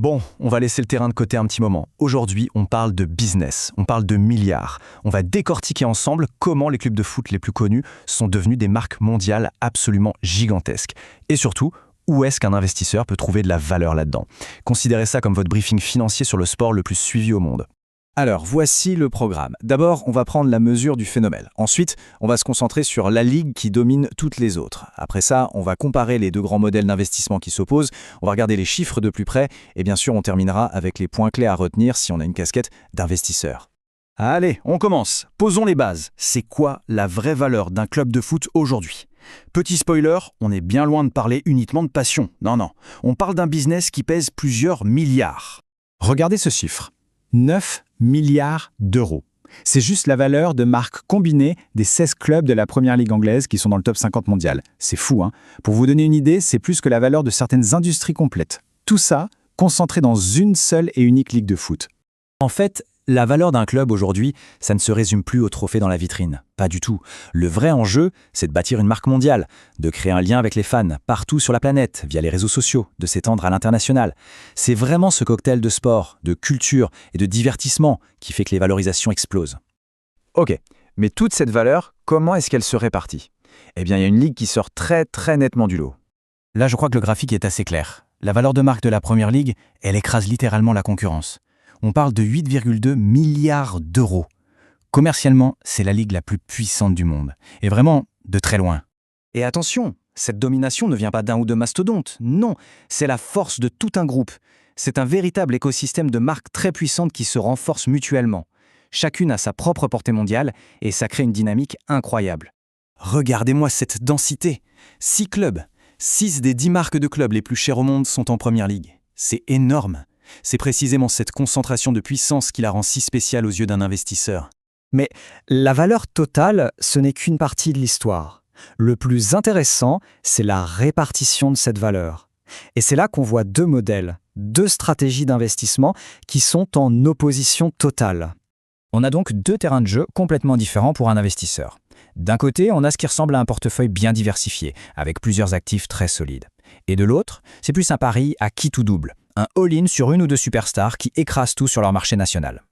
Bon, on va laisser le terrain de côté un petit moment. Aujourd'hui, on parle de business, on parle de milliards. On va décortiquer ensemble comment les clubs de foot les plus connus sont devenus des marques mondiales absolument gigantesques. Et surtout, où est-ce qu'un investisseur peut trouver de la valeur là-dedans? Considérez ça comme votre briefing financier sur le sport le plus suivi au monde. Alors, voici le programme. D'abord, on va prendre la mesure du phénomène. Ensuite, on va se concentrer sur la ligue qui domine toutes les autres. Après ça, on va comparer les deux grands modèles d'investissement qui s'opposent, on va regarder les chiffres de plus près, et bien sûr, on terminera avec les points clés à retenir si on a une casquette d'investisseur. Allez, on commence. Posons les bases. C'est quoi la vraie valeur d'un club de foot aujourd'hui? Petit spoiler, on est bien loin de parler uniquement de passion. Non. On parle d'un business qui pèse plusieurs milliards. Regardez ce chiffre. 9 milliards d'euros. C'est juste la valeur de marque combinée des 16 clubs de la première ligue anglaise qui sont dans le top 50 mondial. C'est fou, hein? Pour vous donner une idée, c'est plus que la valeur de certaines industries complètes. Tout ça concentré dans une seule et unique ligue de foot. En fait, la valeur d'un club aujourd'hui, ça ne se résume plus au trophée dans la vitrine. Pas du tout. Le vrai enjeu, c'est de bâtir une marque mondiale, de créer un lien avec les fans partout sur la planète, via les réseaux sociaux, de s'étendre à l'international. C'est vraiment ce cocktail de sport, de culture et de divertissement qui fait que les valorisations explosent. Ok, mais toute cette valeur, comment est-ce qu'elle se répartit? Eh bien, il y a une ligue qui sort très nettement du lot. Là, je crois que le graphique est assez clair. La valeur de marque de la première ligue, elle écrase littéralement la concurrence. On parle de 8,2 milliards d'euros. Commercialement, c'est la ligue la plus puissante du monde. Et vraiment, de très loin. Et attention, cette domination ne vient pas d'un ou deux mastodontes. Non, c'est la force de tout un groupe. C'est un véritable écosystème de marques très puissantes qui se renforcent mutuellement. Chacune a sa propre portée mondiale et ça crée une dynamique incroyable. Regardez-moi cette densité. 6 clubs. 6 des 10 marques de clubs les plus chères au monde sont en première ligue. C'est énorme. C'est précisément cette concentration de puissance qui la rend si spéciale aux yeux d'un investisseur. Mais la valeur totale, ce n'est qu'une partie de l'histoire. Le plus intéressant, c'est la répartition de cette valeur. Et c'est là qu'on voit deux modèles, deux stratégies d'investissement qui sont en opposition totale. On a donc deux terrains de jeu complètement différents pour un investisseur. D'un côté, on a ce qui ressemble à un portefeuille bien diversifié, avec plusieurs actifs très solides. Et de l'autre, c'est plus un pari à qui tout double. Un all-in sur une ou deux superstars qui écrasent tout sur leur marché national.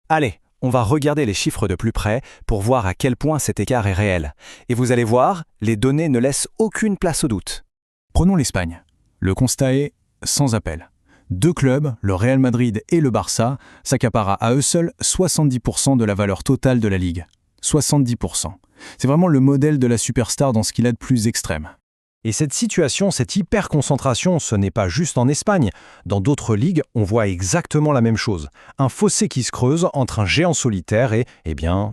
Allez, on va regarder les chiffres de plus près pour voir à quel point cet écart est réel. Et vous allez voir, les données ne laissent aucune place au doute. Prenons l'Espagne. Le constat est sans appel. Deux clubs, le Real Madrid et le Barça, s'accaparent à eux seuls 70% de la valeur totale de la Ligue. 70%. C'est vraiment le modèle de la superstar dans ce qu'il a de plus extrême. Et cette situation, cette hyper-concentration, ce n'est pas juste en Espagne. Dans d'autres ligues, on voit exactement la même chose. Un fossé qui se creuse entre un géant solitaire et,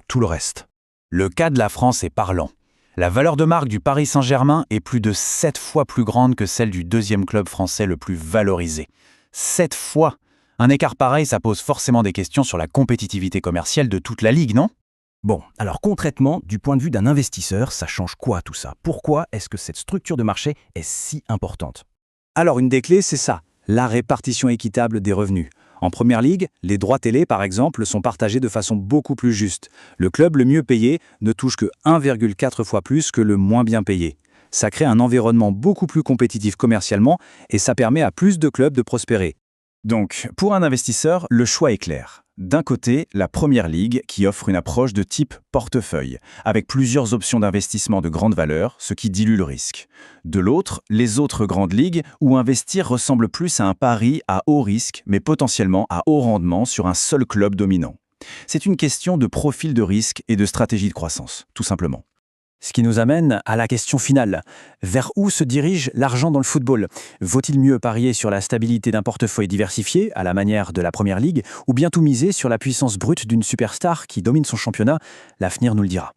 tout le reste. Le cas de la France est parlant. La valeur de marque du Paris Saint-Germain est plus de 7 fois plus grande que celle du deuxième club français le plus valorisé. 7 fois! Un écart pareil, ça pose forcément des questions sur la compétitivité commerciale de toute la ligue, non? Bon, alors concrètement, du point de vue d'un investisseur, ça change quoi tout ça? Pourquoi est-ce que cette structure de marché est si importante? Alors une des clés, c'est ça, la répartition équitable des revenus. En première ligue, les droits télé, par exemple, sont partagés de façon beaucoup plus juste. Le club le mieux payé ne touche que 1,4 fois plus que le moins bien payé. Ça crée un environnement beaucoup plus compétitif commercialement et ça permet à plus de clubs de prospérer. Donc, pour un investisseur, le choix est clair. D'un côté, la Première Ligue qui offre une approche de type portefeuille, avec plusieurs options d'investissement de grande valeur, ce qui dilue le risque. De l'autre, les autres grandes ligues où investir ressemble plus à un pari à haut risque, mais potentiellement à haut rendement sur un seul club dominant. C'est une question de profil de risque et de stratégie de croissance, tout simplement. Ce qui nous amène à la question finale. Vers où se dirige l'argent dans le football? Vaut-il mieux parier sur la stabilité d'un portefeuille diversifié, à la manière de la Première Ligue, ou bien tout miser sur la puissance brute d'une superstar qui domine son championnat? L'avenir nous le dira.